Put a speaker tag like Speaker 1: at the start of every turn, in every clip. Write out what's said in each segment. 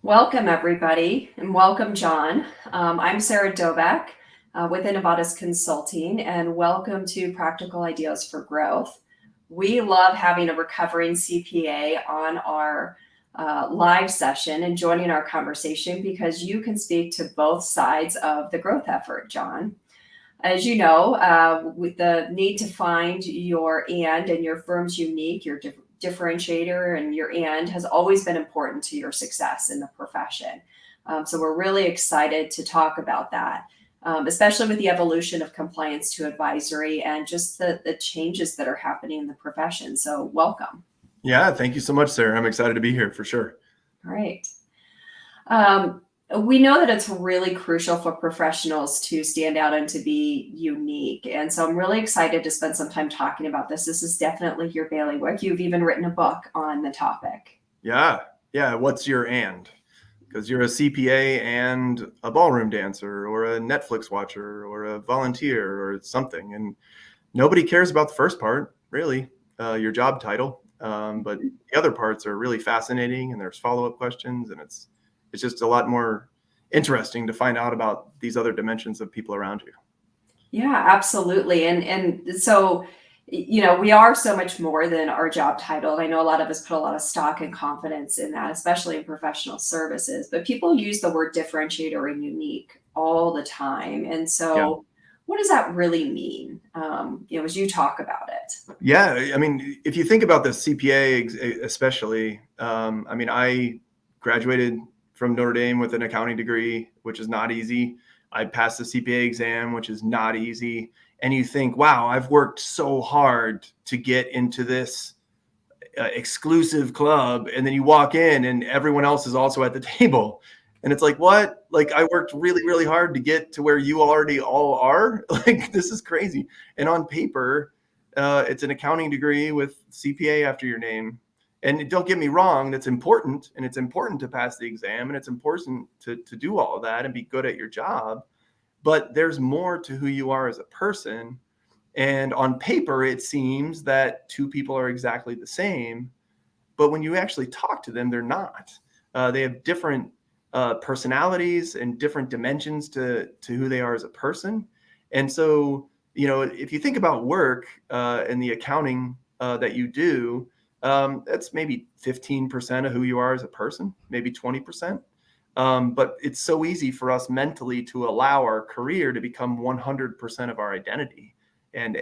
Speaker 1: Welcome, everybody, and welcome, John. I'm Sarah Dobek with Innovatus Consulting, and welcome to Practical Ideas for Growth. We love having a recovering CPA on our live session and joining our conversation because you can speak to both sides of the growth effort, John. As you know, with the need to find your and your firm's unique, your differentiator and your and has always been important to your success in the profession. So we're really excited to talk about that, especially with the evolution of compliance to advisory and just the changes that are happening in the profession. So welcome.
Speaker 2: Yeah, thank you so much, Sarah. I'm excited to be here for sure.
Speaker 1: Great. We know that it's really crucial for professionals to stand out and to be unique. And so I'm really excited to spend some time talking about this. This is definitely your bailiwick. You've even written a book on the topic.
Speaker 2: Yeah. What's your and? Because you're a CPA and a ballroom dancer or a Netflix watcher or a volunteer or something. And nobody cares about the first part, really, your job title. But the other parts are really fascinating, and there's follow-up questions, and it's just a lot more interesting to find out about these other dimensions of people around you.
Speaker 1: Yeah, absolutely. And so, we are so much more than our job title. And I know a lot of us put a lot of stock and confidence in that, especially in professional services. But people use the word differentiator and unique all the time. And so, what does that really mean? As you talk about it.
Speaker 2: Yeah, I mean, if you think about the CPA especially, I graduated from Notre Dame with an accounting degree, which is not easy. I passed the CPA exam, which is not easy. And you think, wow, I've worked so hard to get into this exclusive club. And then you walk in and everyone else is also at the table. And it's like, what? Like, I worked really, really hard to get to where you already all are. Like, this is crazy. And on paper, it's an accounting degree with CPA after your name. And don't get me wrong, that's important. And it's important to pass the exam. And it's important to do all of that and be good at your job. But there's more to who you are as a person. And on paper, it seems that two people are exactly the same. But when you actually talk to them, they're not. They have different personalities and different dimensions to who they are as a person. And so, if you think about work and the accounting that you do, that's maybe 15% of who you are as a person, maybe 20%. But it's so easy for us mentally to allow our career to become 100% of our identity and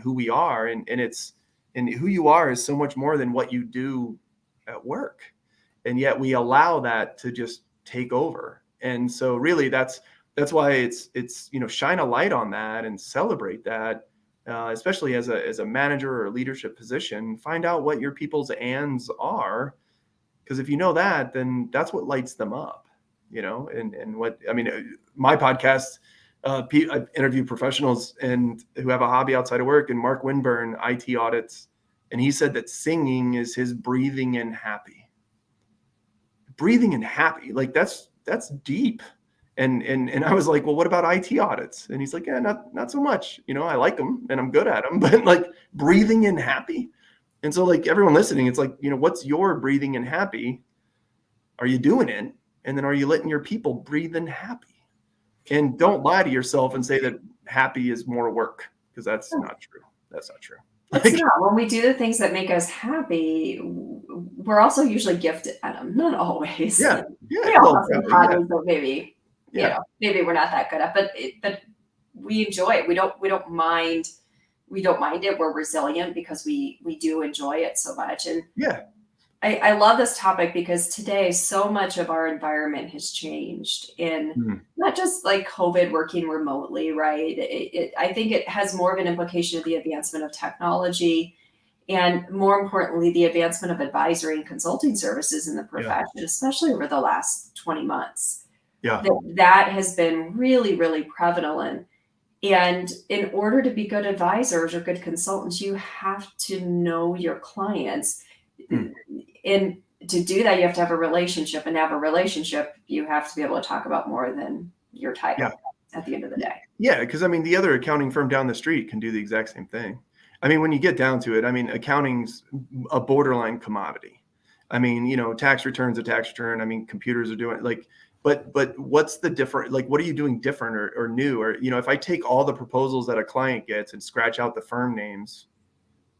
Speaker 2: who we are. And who you are is so much more than what you do at work. And yet we allow that to just take over. And so really that's why it's shine a light on that and celebrate that, especially as a manager or leadership position. Find out what your people's ands are, because if you know that, then that's what lights them up, and my podcast, I interview professionals and who have a hobby outside of work, and Mark Winburn, IT audits, and he said that singing is his breathing in happy. Like that's deep. And I was like, well, what about IT audits? And he's like, yeah, not so much. I like them and I'm good at them, but like breathing in happy. And so like everyone listening, it's like, what's your breathing in happy? Are you doing it? And then are you letting your people breathe in happy? And don't lie to yourself and say that happy is more work, because that's not true. That's not true.
Speaker 1: It's not. When we do the things that make us happy, we're also usually gifted at them. Not always.
Speaker 2: Yeah.
Speaker 1: We all have some hobbies that maybe, maybe we're not that good at, but we enjoy it. We don't mind. We don't mind it. We're resilient because we do enjoy it so much. And I love this topic because today so much of our environment has changed in not just like COVID working remotely, right? I think it has more of an implication of the advancement of technology and more importantly, the advancement of advisory and consulting services in the profession, especially over the last 20 months. That has been really, really prevalent. And in order to be good advisors or good consultants, you have to know your clients. And to do that, you have to have a relationship, and to have a relationship, you have to be able to talk about more than your title at the end of the day.
Speaker 2: Yeah, because the other accounting firm down the street can do the exact same thing. When you get down to it, accounting's a borderline commodity. I mean, tax return's a tax return. I mean, computers are doing like, but what's the different, like, what are you doing different or new? Or, if I take all the proposals that a client gets and scratch out the firm names,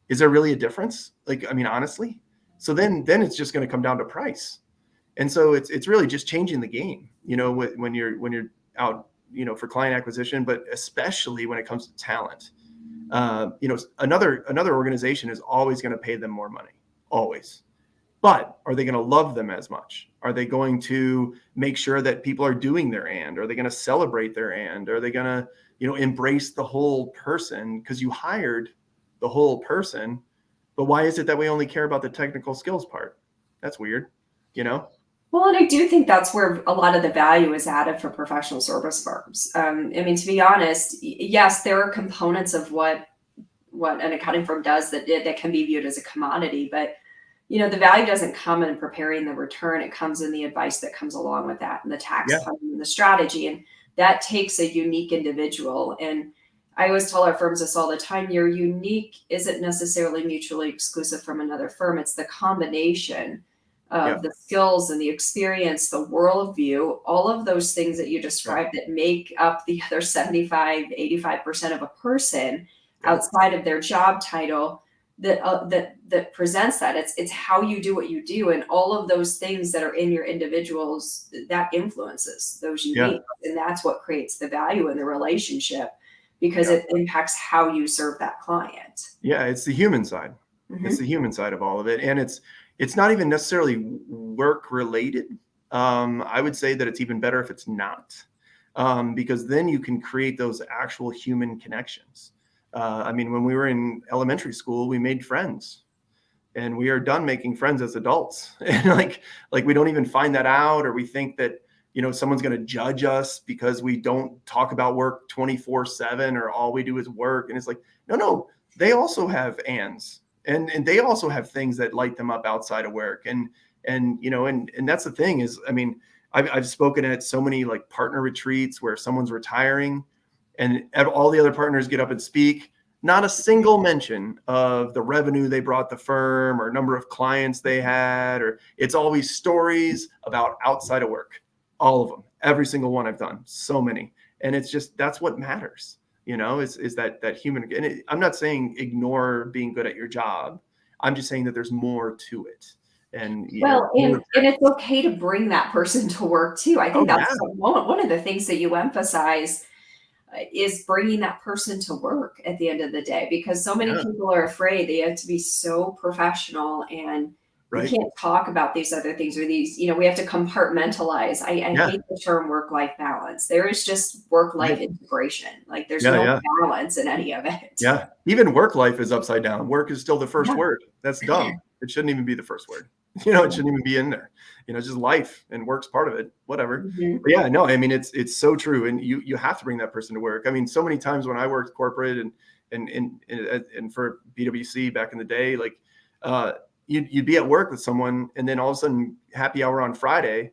Speaker 2: is there really a difference? Like, I mean, honestly, so then it's just going to come down to price. And so it's really just changing the game, when you're out, for client acquisition, but especially when it comes to talent. Another organization is always going to pay them more money, always. But are they going to love them as much? Are they going to make sure that people are doing their and? Are they going to celebrate their and? Are they going to, embrace the whole person because you hired the whole person? But why is it that we only care about the technical skills part? That's weird,
Speaker 1: Well, and I do think that's where a lot of the value is added for professional service firms. I mean, to be honest, yes, there are components of what an accounting firm does that can be viewed as a commodity, but the value doesn't come in preparing the return. It comes in the advice that comes along with that and the tax planning and the strategy. And that takes a unique individual. And I always tell our firms this all the time, your unique isn't necessarily mutually exclusive from another firm. It's the combination of the skills and the experience, the worldview, all of those things that you described that make up the other 75, 85% of a person outside of their job title that presents that. It's how you do what you do, and all of those things that are in your individuals that influences those unique, and that's what creates the value in the relationship because it impacts how you serve that client.
Speaker 2: Yeah, it's the human side. It's the human side of all of it, and it's not even necessarily work related. I would say that it's even better if it's not, because then you can create those actual human connections. I mean, when we were in elementary school, we made friends, and we are done making friends as adults. And like we don't even find that out, or we think that, someone's going to judge us because we don't talk about work 24/7 or all we do is work. And it's like, no, they also have ands, and they also have things that light them up outside of work. And that's the thing is, I mean, I've spoken at so many like partner retreats where someone's retiring, and all the other partners get up and speak. Not a single mention of the revenue they brought the firm or number of clients they had, or it's always stories about outside of work. All of them, every single one I've done, so many. And it's just, that's what matters, is that human. And I'm not saying ignore being good at your job. I'm just saying that there's more to it. And
Speaker 1: it's okay to bring that person to work too. I think that's one of the things that you emphasize is bringing that person to work at the end of the day, because so many people are afraid they have to be so professional and we can't talk about these other things, or these, we have to compartmentalize. I hate the term work-life balance. There is just work-life integration. Like there's no balance in any of it.
Speaker 2: Yeah. Even work life is upside down. Work is still the first word. That's dumb. It shouldn't even be the first word. It shouldn't even be in there. Just life, and work's part of it, whatever. But yeah, no, I mean, it's so true. And you have to bring that person to work. I mean, so many times when I worked corporate and for BWC back in the day, like you'd be at work with someone, and then all of a sudden happy hour on Friday,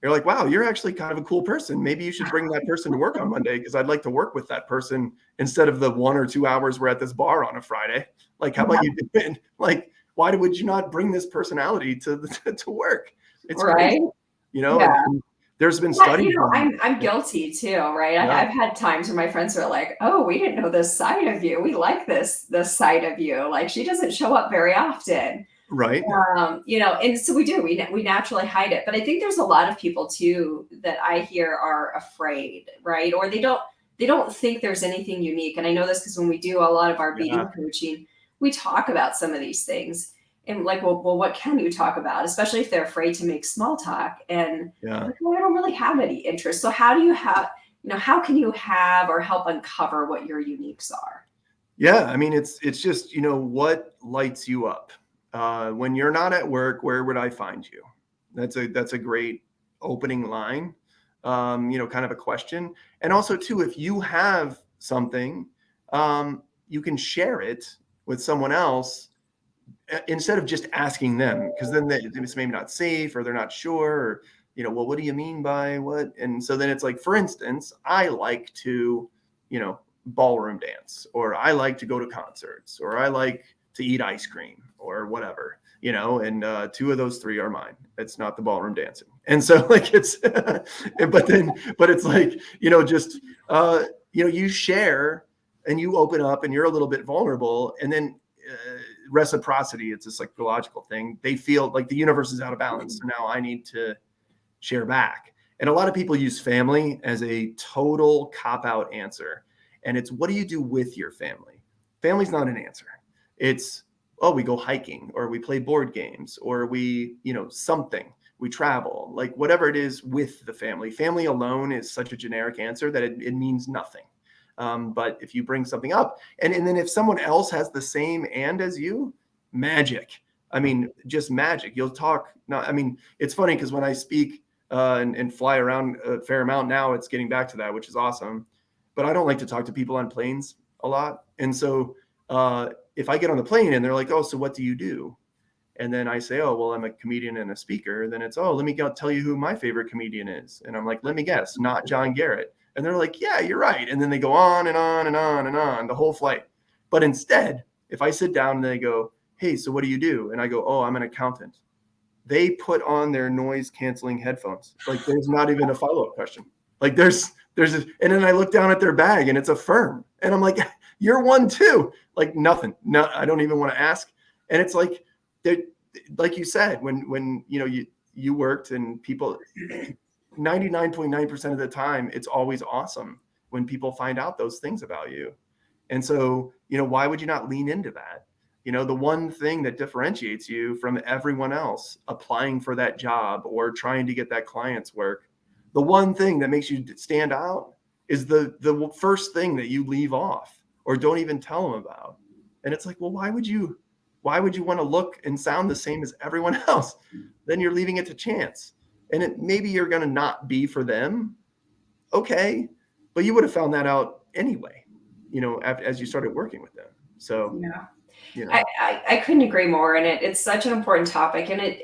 Speaker 2: you're like, wow, you're actually kind of a cool person. Maybe you should bring that person to work on Monday, because I'd like to work with that person instead of the 1 or 2 hours we're at this bar on a Friday. Like, how about you do it? Like, why would you not bring this personality to work? It's crazy, and there's been studies.
Speaker 1: I'm guilty too, right? I've had times where my friends are like, oh, we didn't know this side of you. We like this side of you. Like, she doesn't show up very often.
Speaker 2: Right.
Speaker 1: And so we do, we naturally hide it. But I think there's a lot of people too that I hear are afraid, right? Or they don't think there's anything unique. And I know this because when we do a lot of our BD coaching, we talk about some of these things. And like, well, what can you talk about? Especially if they're afraid to make small talk. And like, well, I don't really have any interest. So how do you have, how can you have or help uncover what your uniques are?
Speaker 2: Yeah. I mean, it's just, what lights you up? When you're not at work, where would I find you? That's a great opening line, kind of a question. And also too, if you have something, you can share it with someone else instead of just asking them, because then it's maybe not safe, or they're not sure, or, well, what do you mean by what? And so then it's like, for instance, I like to, ballroom dance, or I like to go to concerts, or I like to eat ice cream, or whatever. and 2 of those 3 are mine. It's not the ballroom dancing. And so like it's, but it's like, just, you share and you open up and you're a little bit vulnerable, and then reciprocity, it's a psychological thing. They feel like the universe is out of balance. So now I need to share back. And a lot of people use family as a total cop-out answer. And it's, what do you do with your family? Family's not an answer. It's, oh, we go hiking, or we play board games, or we, something, we travel, like whatever it is with the family. Family alone is such a generic answer that it means nothing. But if you bring something up, and then if someone else has the same and as you, magic. I mean, just magic. You'll talk. No, I mean, it's funny because when I speak and fly around a fair amount now, it's getting back to that, which is awesome. But I don't like to talk to people on planes a lot. And so if I get on the plane and they're like, oh, so what do you do? And then I say, oh, well, I'm a comedian and a speaker. Then it's, oh, let me tell you who my favorite comedian is. And I'm like, let me guess, not John Garrett. And they're like, yeah, you're right. And then they go on and on and on and on the whole flight. But instead, if I sit down and they go, hey, so what do you do? And I go, oh, I'm an accountant. They put on their noise canceling headphones. Like there's not even a follow-up question. Like and then I look down at their bag and it's a firm. And I'm like, you're one too. Like nothing. No, I don't even want to ask. And it's like, like you said, when you worked and people, 99.9% of the time, it's always awesome when people find out those things about you. And so, why would you not lean into that? The one thing that differentiates you from everyone else applying for that job or trying to get that client's work, the one thing that makes you stand out is the first thing that you leave off or don't even tell them about. And it's like, well, why would you want to look and sound the same as everyone else? Then you're leaving it to chance. And maybe you're going to not be for them. Okay. But you would have found that out anyway, as you started working with them. So,
Speaker 1: yeah. I couldn't agree more. And it's such an important topic, and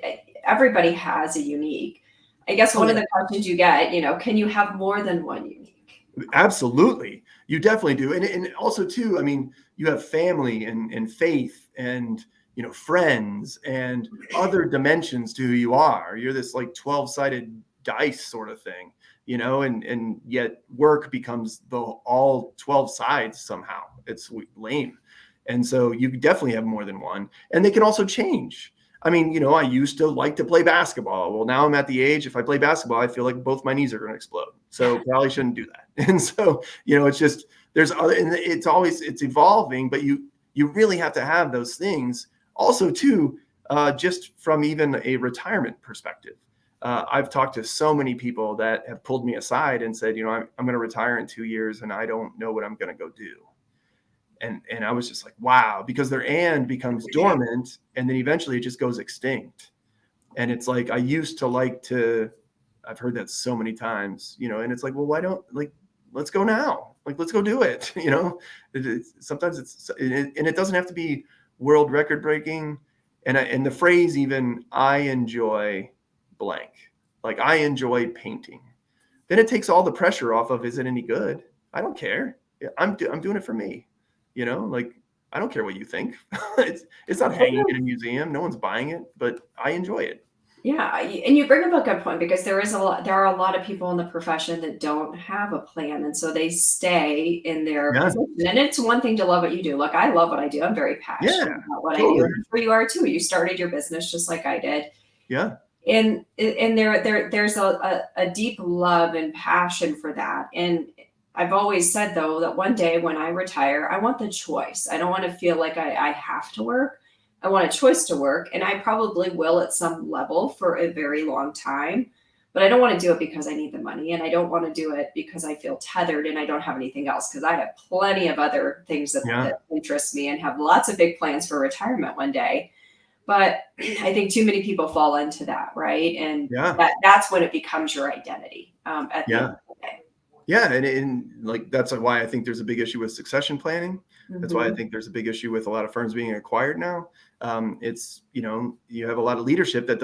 Speaker 1: everybody has a unique. I guess one of the questions you get, can you have more than one unique?
Speaker 2: Absolutely. You definitely do. And also too, I mean, you have family and faith and, friends and other dimensions to who you are. You're this like 12-sided dice sort of thing, and yet work becomes all 12 sides somehow. It's lame. And so you definitely have more than one, and they can also change. I mean, I used to like to play basketball. Well, now I'm at the age, if I play basketball, I feel like both my knees are going to explode. So probably shouldn't do that. And so, it's just, there's other, and it's evolving, but you really have to have those things also too, just from even a retirement perspective. I've talked to so many people that have pulled me aside and said, I'm going to retire in 2 years and I don't know what I'm going to go do. And I was just like, wow, because their and becomes dormant and then eventually it just goes extinct. And it's like, I used to like to, I've heard that so many times, and it's like, well, why don't, let's go now. Like, let's go do it. Sometimes and it doesn't have to be world record breaking. And the phrase even, I enjoy blank, like I enjoy painting. Then it takes all the pressure off of, is it any good? I don't care. I'm doing it for me. I don't care what you think. It's not hanging in a museum. No one's buying it, but I enjoy it.
Speaker 1: Yeah, and you bring up a good point, because there are a lot of people in the profession that don't have a plan, and so they stay in their position. And it's one thing to love what you do. Look, I love what I do. I'm very passionate about what I do. I'm sure you are too. You started your business just like I did.
Speaker 2: Yeah.
Speaker 1: And there's a deep love and passion for that. And I've always said, though, that one day when I retire, I want the choice. I don't want to feel like I have to work. I want a choice to work, and I probably will at some level for a very long time, but I don't want to do it because I need the money, and I don't want to do it because I feel tethered and I don't have anything else, because I have plenty of other things that interest me and have lots of big plans for retirement one day. But I think too many people fall into that, right? And that's when it becomes your identity at the end of the day.
Speaker 2: Yeah. And like, that's why I think there's a big issue with succession planning. That's why I think there's a big issue with a lot of firms being acquired now. It's, you have a lot of leadership that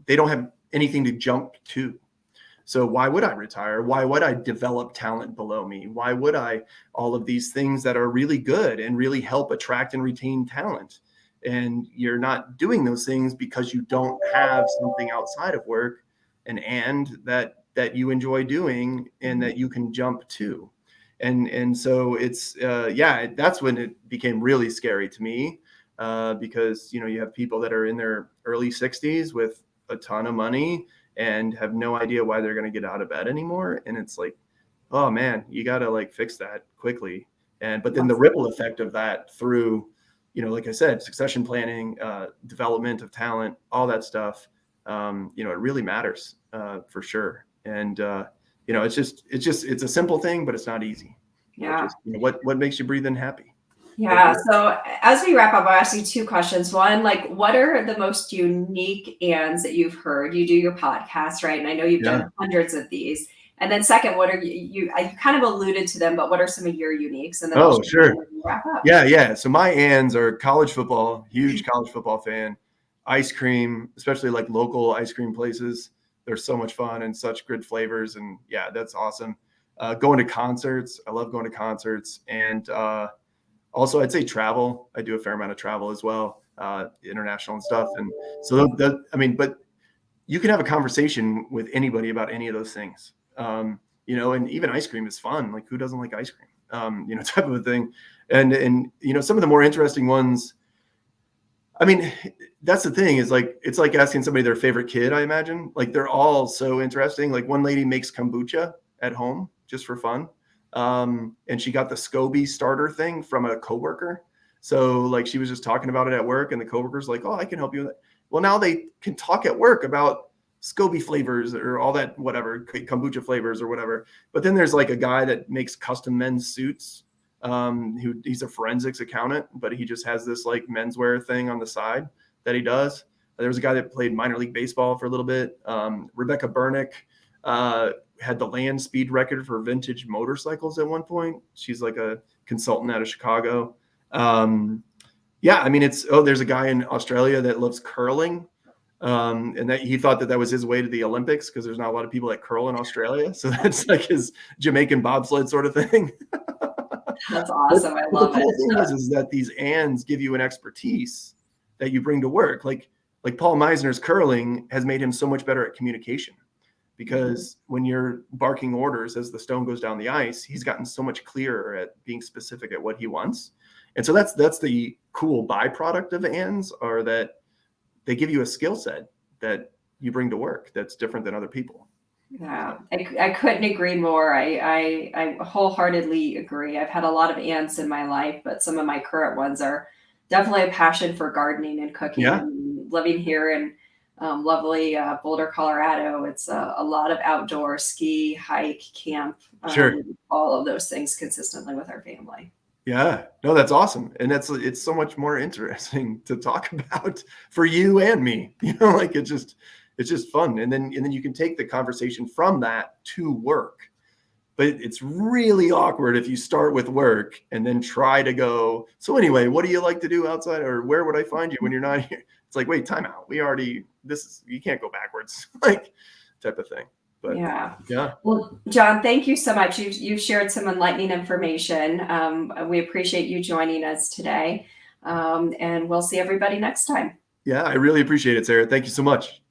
Speaker 2: they don't have anything to jump to. So why would I retire? Why would I develop talent below me? Why would I all of these things that are really good and really help attract and retain talent? and you're not doing those things because you don't have something outside of work and that you enjoy doing and that you can jump to. And so it's that's when it became really scary to me, because you have people that are in their early 60s with a ton of money and have no idea why they're going to get out of bed anymore. And it's like, oh man, you got to like fix that quickly. But then the ripple effect of that through, like I said, succession planning, development of talent, all that stuff, it really matters, for sure. And it's a simple thing, but it's not easy.
Speaker 1: Yeah.
Speaker 2: What makes you breathe in happy?
Speaker 1: Yeah. So as we wrap up, I'll ask you two questions. One, like, what are the most unique ands that you've heard? You do your podcast, right? And I know you've done hundreds of these. And then second, what are you kind of alluded to them, but what are some of your uniques? And then
Speaker 2: sure.
Speaker 1: Wrap up.
Speaker 2: Yeah. So my ands are college football, huge college football fan, ice cream, especially like local ice cream places. They're so much fun and such good flavors. And yeah, that's awesome. Going to concerts. I love going to concerts. And also I'd say travel. I do a fair amount of travel as well, international and stuff. And so but you can have a conversation with anybody about any of those things. And even ice cream is fun. Like, who doesn't like ice cream? Type of a thing. And some of the more interesting ones, I mean, that's the thing, is like, it's like asking somebody their favorite kid, I imagine. Like, they're all so interesting. Like, one lady makes kombucha at home just for fun. And she got the SCOBY starter thing from a coworker. So like, she was just talking about it at work, and the coworker's like, oh, I can help you with it. Well, now they can talk at work about SCOBY flavors or all that, whatever, kombucha flavors or whatever. But then there's like a guy that makes custom men's suits. He's a forensics accountant, but he just has this like menswear thing on the side that he does. There was a guy that played minor league baseball for a little bit. Rebecca Burnick had the land speed record for vintage motorcycles at one point. She's like a consultant out of Chicago. There's a guy in Australia that loves curling. And that he thought that was his way to the Olympics, because there's not a lot of people that curl in Australia. So that's like his Jamaican bobsled sort of thing.
Speaker 1: That's awesome. I love it.
Speaker 2: The cool thing is that these ands give you an expertise that you bring to work. Like Paul Meisner's curling has made him so much better at communication, because when you're barking orders as the stone goes down the ice, he's gotten so much clearer at being specific at what he wants. And so that's the cool byproduct of ands, are that they give you a skill set that you bring to work that's different than other people.
Speaker 1: Yeah, I couldn't agree more. I wholeheartedly agree. I've had a lot of ants in my life, but some of my current ones are definitely a passion for gardening and cooking.
Speaker 2: Yeah.
Speaker 1: And living here in lovely Boulder, Colorado, it's a lot of outdoor ski, hike, camp,
Speaker 2: Sure.
Speaker 1: all of those things consistently with our family.
Speaker 2: Yeah, no, that's awesome. And it's so much more interesting to talk about for you and me, like it's just fun. And then you can take the conversation from that to work. But it's really awkward if you start with work and then try to go, so anyway, what do you like to do outside, or where would I find you when you're not here? It's like, wait, time out. You can't go backwards, like, type of thing. But yeah.
Speaker 1: Well, John, thank you so much. You've shared some enlightening information. We appreciate you joining us today. And we'll see everybody next time.
Speaker 2: Yeah, I really appreciate it, Sarah. Thank you so much.